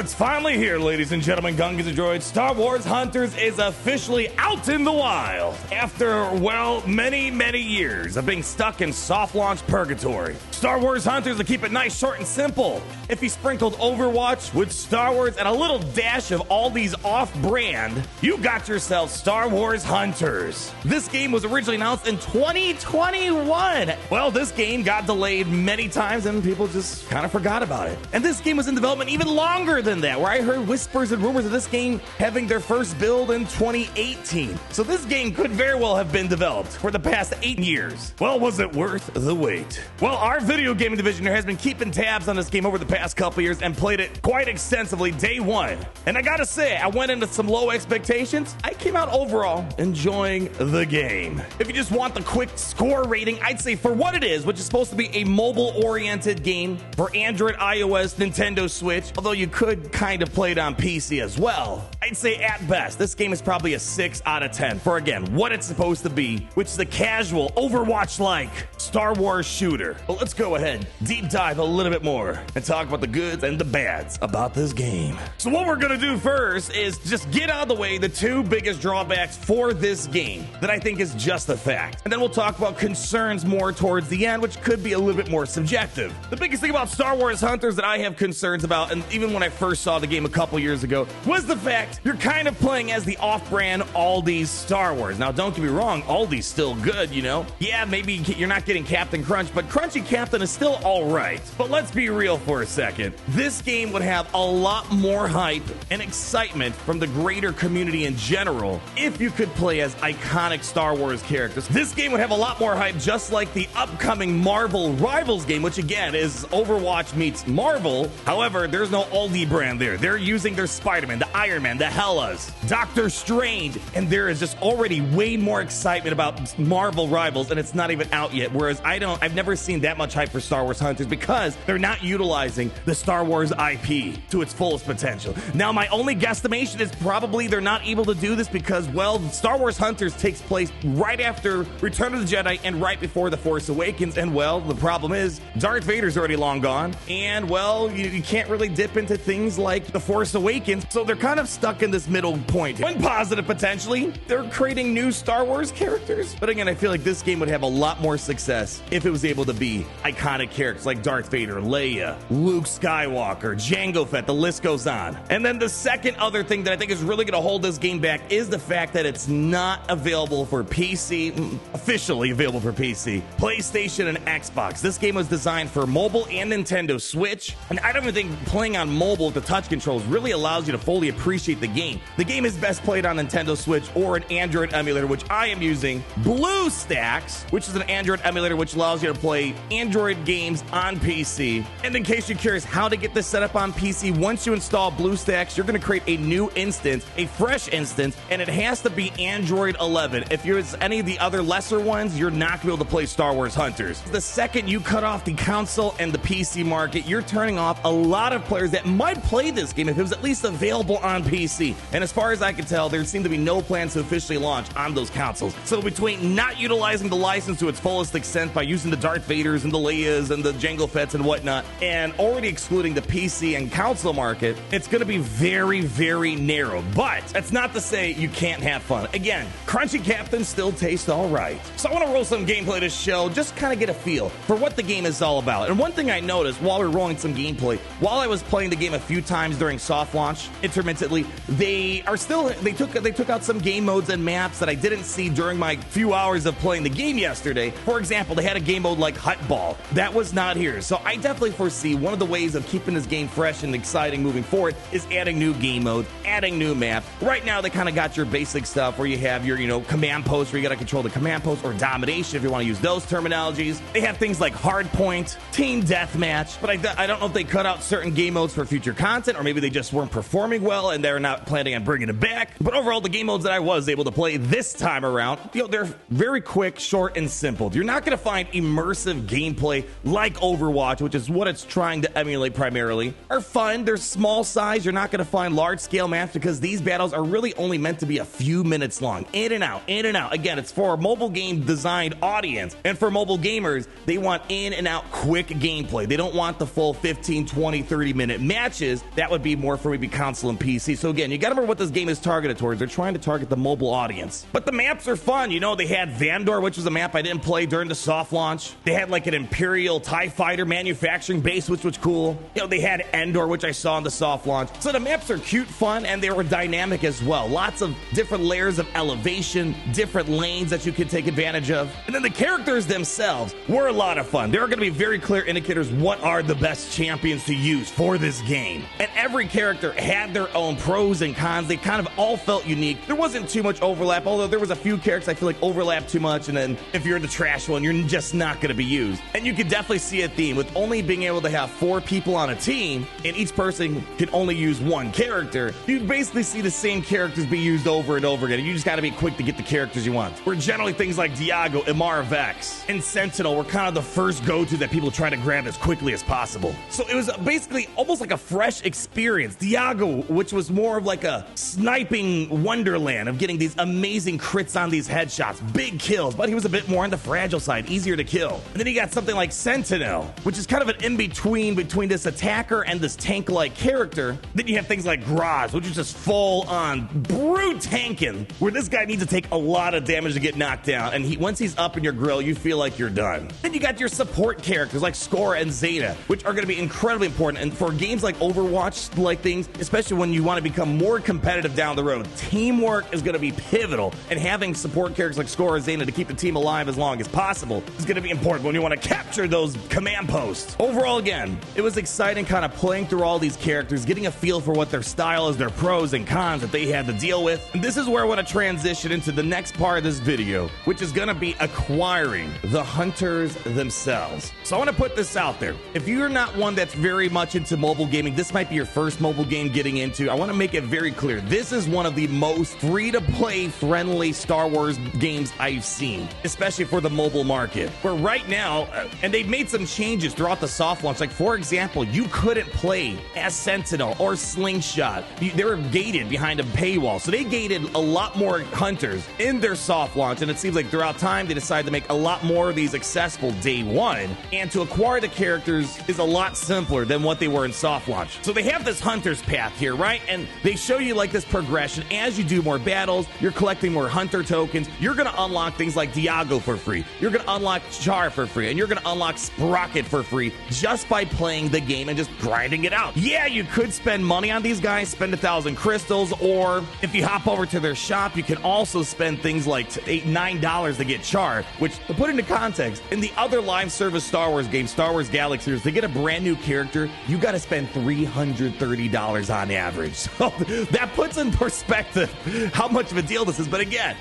it's finally here, ladies and gentlemen, Gungans and Droids. Star Wars Hunters is officially out in the wild after, well, many years of being stuck in soft launch purgatory. Star Wars Hunters, to keep it nice, short, and simple, if you sprinkled Overwatch with Star Wars and a little dash of all these off-brand, you got yourself Star Wars Hunters. This game was originally announced in 2021. Well, this game got delayed many times and people just kind of forgot about it. And this game was in development even longer than that, where I heard whispers and rumors of this game having their first build in 2018. So this game could very well have been developed for the past 8 years. Well, was it worth the wait? Well, our video gaming division here has been keeping tabs on this game over the past couple years and played it quite extensively day one. And I gotta say, I went into some low expectations. I came out overall enjoying the game. If you just want the quick score rating, I'd say for what it is, which is supposed to be a mobile-oriented game for Android, iOS, Nintendo Switch, although you could kind of play it on PC as well, I'd say at best, this game is probably a 6 out of 10 for, again, what it's supposed to be, which is a casual, Overwatch-like Star Wars shooter. But let's go ahead, deep dive a little bit more, and talk about the goods and the bads about this game. So what we're gonna do first is just get out of the way the two biggest drawbacks for this game that I think is just a fact. And then we'll talk about concerns more towards the end, which could be a little bit more subjective. The biggest thing about Star Wars Hunters that I have concerns about, and even when I first saw the game a couple years ago, was the fact you're kind of playing as the off-brand Aldi's Star Wars. Now, don't get me wrong, Aldi's still good, you know? Yeah, maybe you're not getting Captain Crunch, but Crunchy Captain is still all right. But let's be real for a second. This game would have a lot more hype and excitement from the greater community in general if you could play as iconic Star Wars characters. This game would have a lot more hype, just like the upcoming Marvel Rivals game, which again is Overwatch meets Marvel. However, there's no Aldi brand there. They're using their Spider-Man, the Iron Man, the Hellas, Doctor Strange, and there is just already way more excitement about Marvel Rivals, and it's not even out yet. Whereas I've never seen that much hype for Star Wars Hunters because they're not utilizing the Star Wars IP to its fullest potential. Now, my only guesstimation is probably they're not able to do this because, well, Star Wars Hunters takes place right after Return of the Jedi and right before The Force Awakens, and, well, the problem is Darth Vader's already long gone, and, well, you can't really dip into things like The Force Awakens, so they're kind of stuck in this middle point. One positive, potentially, they're creating new Star Wars characters, but again, I feel like this game would have a lot more success if it was able to be iconic characters like Darth Vader, Leia, Luke Skywalker, Jango Fett, the list goes on. And then the second other thing that I think is really going to hold this game back is the fact that it's not available for PC, officially available for PC, PlayStation, and Xbox. This game was designed for mobile and Nintendo Switch, and I don't even think playing on mobile with the touch controls really allows you to fully appreciate the game. The game is best played on Nintendo Switch or an Android emulator, which I am using, BlueStacks, which is an Android emulator which allows you to play Android games on PC. And in case you're curious how to get this set up on PC, once you install BlueStacks, you're going to create a new instance, a fresh instance, and it has to be Android 11. If you're any of the other lesser ones, you're not going to be able to play Star Wars Hunters. The second you cut off the console and the PC market, you're turning off a lot of players that might play this game if it was at least available on PC. And as far as I can tell, there seem to be no plans to officially launch on those consoles. So between not utilizing the license to its fullest extent by using the Darth Vaders and the Leias and the Jango Fetts and whatnot, and already excluding the PC and console market, it's going to be very narrow. But that's not to say you can't have fun. Again, Crunchy Captain still tastes all right. So I want to roll some gameplay to show, just kind of get a feel for what the game is all about. And one thing I noticed while we were rolling some gameplay, while I was playing the game a few times during soft launch, intermittently, they took out some game modes and maps that I didn't see during my few hours of playing the game yesterday. For example, they had a game mode like Hut Ball. That was not here. So I definitely foresee one of the ways of keeping this game fresh and exciting moving forward is adding new game modes, adding new maps. Right now, they kind of got your basic stuff where you have your, command posts where you got to control the command post, or domination if you want to use those terminologies. They have things like Hardpoint, Team Deathmatch, but I don't know if they cut out certain game modes for future content, or maybe they just weren't performing well and they're not planning on bringing it back. But overall, the game modes that I was able to play this time around, they're very quick, short, and simple. You're not going to find immersive gameplay like Overwatch, which is what it's trying to emulate primarily, are fun. They're small size. You're not going to find large-scale maps because these battles are really only meant to be a few minutes long. In and out, in and out. Again, it's for a mobile game designed audience, and for mobile gamers, they want in and out quick gameplay. They don't want the full 15, 20, 30-minute matches. Switches, that would be more for maybe console and PC. So again, you gotta remember what this game is targeted towards. They're trying to target the mobile audience. But the maps are fun. You know, they had Vandor, which was a map I didn't play during the soft launch. They had like an Imperial TIE Fighter manufacturing base, which was cool. You know, they had Endor, which I saw in the soft launch. So the maps are cute, fun, and they were dynamic as well. Lots of different layers of elevation, different lanes that you could take advantage of. And then the characters themselves were a lot of fun. There are going to be very clear indicators what are the best champions to use for this game. And every character had their own pros and cons. They kind of all felt unique. There wasn't too much overlap, although there was a few characters I feel like overlap too much, and then if you're the trash one, you're just not going to be used. And you could definitely see a theme with only being able to have 4 people on a team, and each person can only use one character. You basically see the same characters be used over and over again, and you just got to be quick to get the characters you want. Where generally things like Diago, Imara Vex, and Sentinel were kind of the first go-to that people try to grab as quickly as possible. So it was basically almost like a fresh experience. Diago, which was more of like a sniping wonderland of getting these amazing crits on these headshots, big kills, but he was a bit more on the fragile side, easier to kill. And then you got something like Sentinel, which is kind of an in-between between this attacker and this tank-like character. Then you have things like Graz, which is just full-on brute tanking, where this guy needs to take a lot of damage to get knocked down, and once he's up in your grill, you feel like you're done. Then you got your support characters like Skora and Zeta, which are going to be incredibly important, and for games like Overwatch-like things, especially when you want to become more competitive down the road, teamwork is going to be pivotal, and having support characters like Skora and Zeta to keep the team alive as long as possible is going to be important when you want to capture those command posts. Overall, again, it was exciting kind of playing through all these characters, getting a feel for what their style is, their pros and cons that they had to deal with. And this is where I want to transition into the next part of this video, which is going to be acquiring the hunters themselves. So I want to put this out there. If you're not one that's very much into mobile gaming, this might be your first mobile game getting into. I want to make it very clear. This is one of the most free-to-play friendly Star Wars games I've seen, especially for the mobile market. Where right now, and they've made some changes throughout the soft launch. Like, for example, you couldn't play as Sentinel or Slingshot. They were gated behind a paywall. So they gated a lot more hunters in their soft launch. And it seems like throughout time, they decided to make a lot more of these accessible day one. And to acquire the characters is a lot simpler than what they were in soft launch. So they have this hunter's path here, right? And they show you like this progression. As you do more battles, you're collecting more hunter tokens. You're going to unlock things like Diago for free. You're going to unlock Char for free. And you're going to unlock Sprocket for free just by playing the game and just grinding it out. Yeah, you could spend money on these guys, spend 1,000 crystals, or if you hop over to their shop, you can also spend things like $8, $9 to get Char, which, to put into context, in the other live service Star Wars game, Star Wars Galaxies, to get a brand new character, you got to spend $330 on average. So that puts in perspective how much of a deal this is. But again,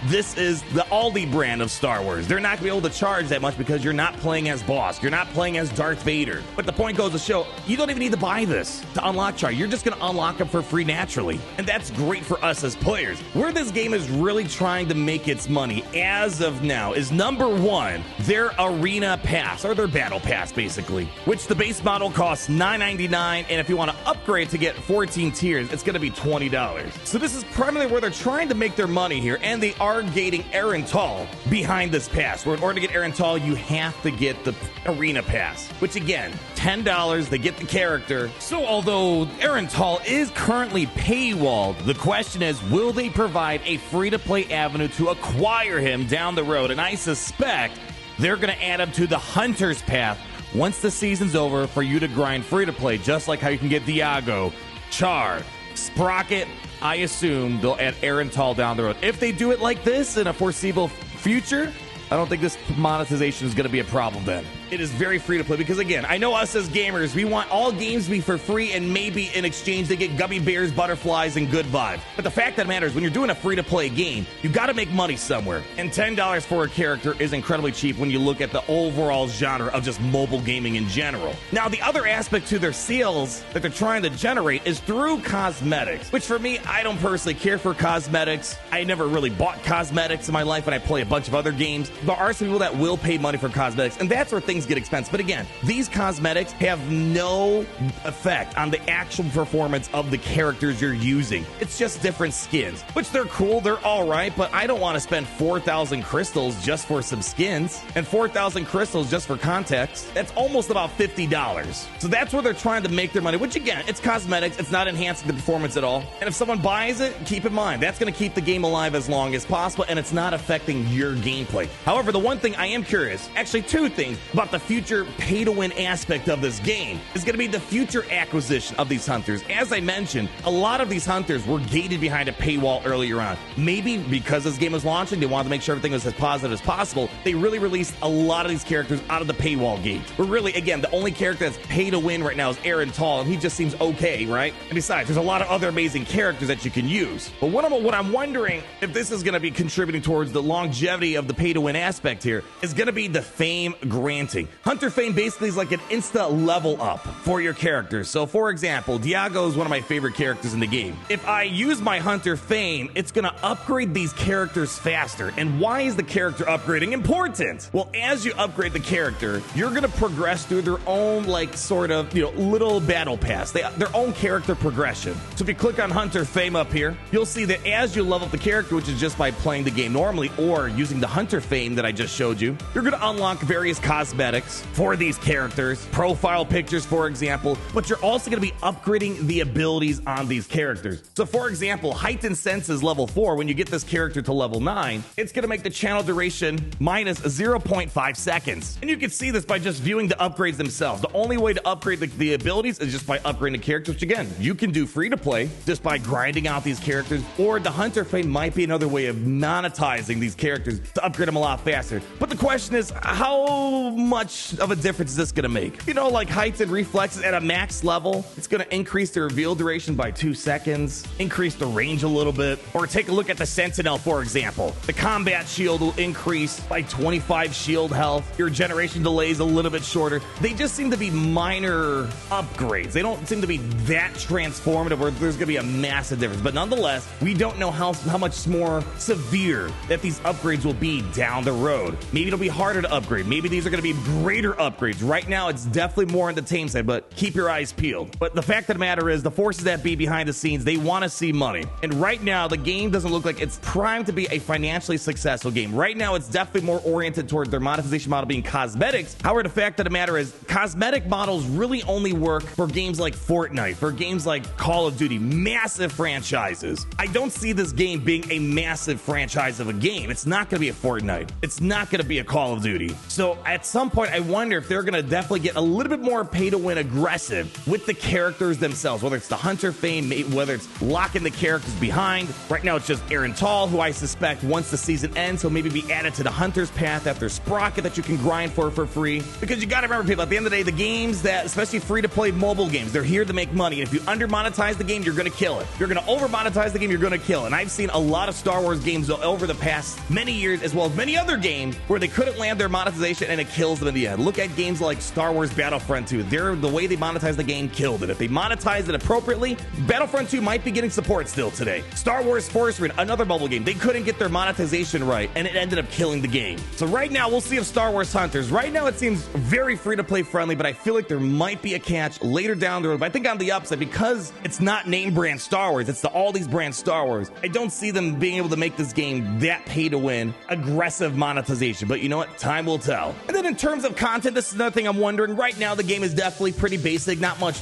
this is the Aldi brand of Star Wars. They're not going to be able to charge that much because you're not playing as Boss. You're not playing as Darth Vader. But the point goes to show, you don't even need to buy this to unlock Char. You're just going to unlock them for free naturally. And that's great for us as players. Where this game is really trying to make its money as of now is number one, their Arena Pass, or their Battle Pass basically, which the base model costs $9.99, and if you want to upgrade to get 14 tiers, it's going to be $20. So this is primarily where they're trying to make their money here, and they are gating Erental behind this pass, where in order to get Erental, you have to get the Arena Pass, which again, $10 to get the character. So although Erental is currently paywalled, the question is, will they provide a free-to-play avenue to acquire him down the road? And I suspect they're going to add him to the Hunter's Path once the season's over for you to grind free-to-play, just like how you can get Diago, Char, Sprocket. I assume they'll add Erental down the road. If they do it like this in a foreseeable future, I don't think this monetization is going to be a problem then. It is very free to play because, again, I know us as gamers, we want all games to be for free and maybe in exchange they get gummy bears, butterflies, and good vibes. But the fact that matters, when you're doing a free-to-play game, you got to make money somewhere. And $10 for a character is incredibly cheap when you look at the overall genre of just mobile gaming in general. Now, the other aspect to their sales that they're trying to generate is through cosmetics, which for me, I don't personally care for cosmetics. I never really bought cosmetics in my life, and I play a bunch of other games. There are some people that will pay money for cosmetics, and that's where things things get expensive. But again, these cosmetics have no effect on the actual performance of the characters you're using. It's just different skins, which they're cool, they're all right, but I don't want to spend 4,000 crystals just for some skins, and 4,000 crystals just for context. That's almost about $50. So that's where they're trying to make their money, which again, it's cosmetics, it's not enhancing the performance at all. And if someone buys it, keep in mind, that's going to keep the game alive as long as possible, and it's not affecting your gameplay. However, the one thing I am curious, actually two things, about the future pay-to-win aspect of this game is going to be the future acquisition of these hunters. As I mentioned, a lot of these hunters were gated behind a paywall earlier on. Maybe because this game was launching, they wanted to make sure everything was as positive as possible. They really released a lot of these characters out of the paywall gate. But really, again, the only character that's pay to win right now is Aaron Tall, and he just seems okay, right? And besides, there's a lot of other amazing characters that you can use. But what I'm wondering if this is going to be contributing towards the longevity of the pay to win aspect here is going to be the fame granting. Hunter fame basically is like an insta level up for your characters. So for example, Diago is one of my favorite characters in the game. If I use my Hunter fame, it's going to upgrade these characters faster. And why is the character upgrading important? Well, as you upgrade the character, you're going to progress through their own like sort of, little battle pass, their own character progression. So if you click on Hunter fame up here, you'll see that as you level up the character, which is just by playing the game normally or using the Hunter fame that I just showed you, you're going to unlock various cosmetics for these characters, profile pictures, for example, but you're also going to be upgrading the abilities on these characters. So for example, Heightened Senses level 4, when you get this character to level 9, it's going to make the channel duration minus 0.5 seconds. And you can see this by just viewing the upgrades themselves. The only way to upgrade the abilities is just by upgrading the characters, which again, you can do free to play just by grinding out these characters, or the Hunter fame might be another way of monetizing these characters to upgrade them a lot faster. But the question is, how much of a difference is this going to make? Like Heightened Reflexes at a max level, it's going to increase the reveal duration by 2 seconds, increase the range a little bit, or take a look at the Sentinel, for example. The combat shield will increase by 25 shield health. Your generation delay is a little bit shorter. They just seem to be minor upgrades. They don't seem to be that transformative where there's going to be a massive difference. But nonetheless, we don't know how much more severe that these upgrades will be down the road. Maybe it'll be harder to upgrade. Maybe these are going to be greater upgrades. Right now, it's definitely more on the tame side, but keep your eyes peeled. But the fact of the matter is, the forces that be behind the scenes, they want to see money. And right now, the game doesn't look like it's primed to be a financially successful game. Right now, it's definitely more oriented towards their monetization model being cosmetics. However, the fact of the matter is, cosmetic models really only work for games like Fortnite, for games like Call of Duty, massive franchises. I don't see this game being a massive franchise of a game. It's not going to be a Fortnite. It's not going to be a Call of Duty. So at some point, I wonder if they're going to definitely get a little bit more pay-to-win aggressive with the characters themselves, whether it's the Hunter fame, whether it's locking the characters behind. Right now, it's just Aaron Tall, who I suspect once the season ends, he'll maybe be added to the Hunter's Path after Sprocket that you can grind for free. Because you got to remember, people, at the end of the day, the games that, especially free-to-play mobile games, they're here to make money. And if you under-monetize the game, you're going to kill it. If you're going to over-monetize the game, you're going to kill it. And I've seen a lot of Star Wars games over the past many years, as well as many other games, where they couldn't land their monetization and it kills them in the end. Look at games like Star Wars Battlefront 2. The way they monetized the game killed it. If they monetized it appropriately, Battlefront 2 might be getting support still today. Star Wars Force Ring, another mobile game, they couldn't get their monetization right, and it ended up killing the game. So right now, we'll see if Star Wars Hunters, right now it seems very free-to-play friendly, but I feel like there might be a catch later down the road. But I think on the upside, because it's not name brand Star Wars, it's all these brand Star Wars, I don't see them being able to make this game that pay-to-win, aggressive monetization. But you know what? Time will tell. And then in terms of content, this is another thing I'm wondering. Right now, the game is definitely pretty basic, not much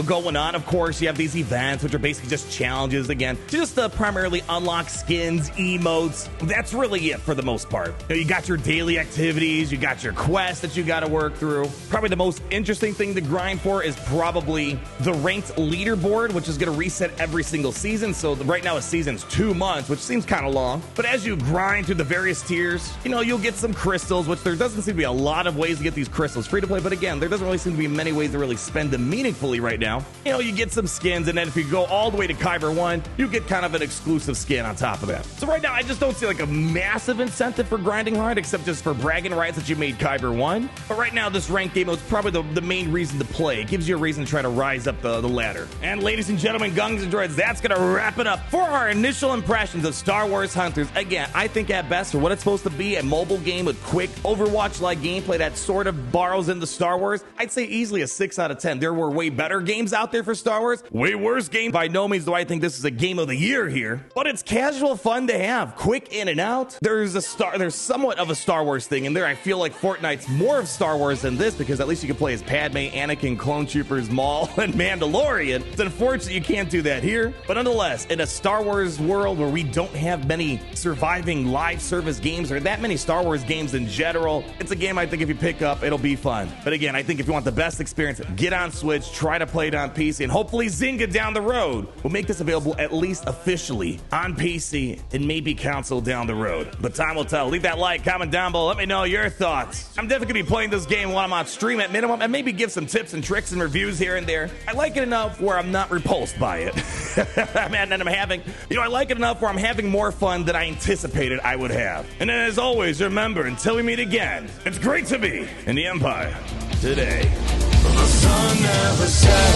going on. Of course, you have these events, which are basically just challenges, again, just to primarily unlock skins, emotes. That's really it for the most part. You got your daily activities, you got your quests that you got to work through. Probably the most interesting thing to grind for is probably the ranked leaderboard, which is going to reset every single season. So right now, a season's 2 months, which seems kind of long. But as you grind through the various tiers, you'll get some crystals, which there doesn't seem to be a lot of ways to get these crystals free to play. But again, there doesn't really seem to be many ways to really spend them meaningfully right now. You get some skins, and then if you go all the way to Kyber 1, you get kind of an exclusive skin on top of that. So right now, I just don't see like a massive incentive for grinding hard, except just for bragging rights that you made Kyber 1. But right now, this ranked game mode is probably the main reason to play. It gives you a reason to try to rise up the ladder. And ladies and gentlemen, gungs and droids, that's going to wrap it up for our initial impressions of Star Wars Hunters. Again, I think at best, for what it's supposed to be, a mobile game with quick Overwatch-like gameplay, gameplay that sort of borrows into Star Wars, I'd say easily a 6 out of 10. There were way better games out there for Star Wars, way worse games. By no means do I think this is a game of the year here, but it's casual fun to have, quick in and out. There's somewhat of a Star Wars thing in there. I feel like Fortnite's more of Star Wars than this because at least you can play as Padme, Anakin, Clone Troopers, Maul, and Mandalorian. It's unfortunate you can't do that here, but nonetheless, in a Star Wars world where we don't have many surviving live service games or that many Star Wars games in general, it's a game I think if you pick up, it'll be fun. But again, I think if you want the best experience, get on Switch, try to play it on PC, and hopefully Zynga down the road will make this available at least officially on PC and maybe console down the road. But time will tell. Leave that like, comment down below. Let me know your thoughts. I'm definitely going to be playing this game while I'm on stream at minimum and maybe give some tips and tricks and reviews here and there. I like it enough where I'm not repulsed by it. I like it enough where I'm having more fun than I anticipated I would have. And then as always, remember, until we meet again, it's great to be in the Empire today. The sun never sets.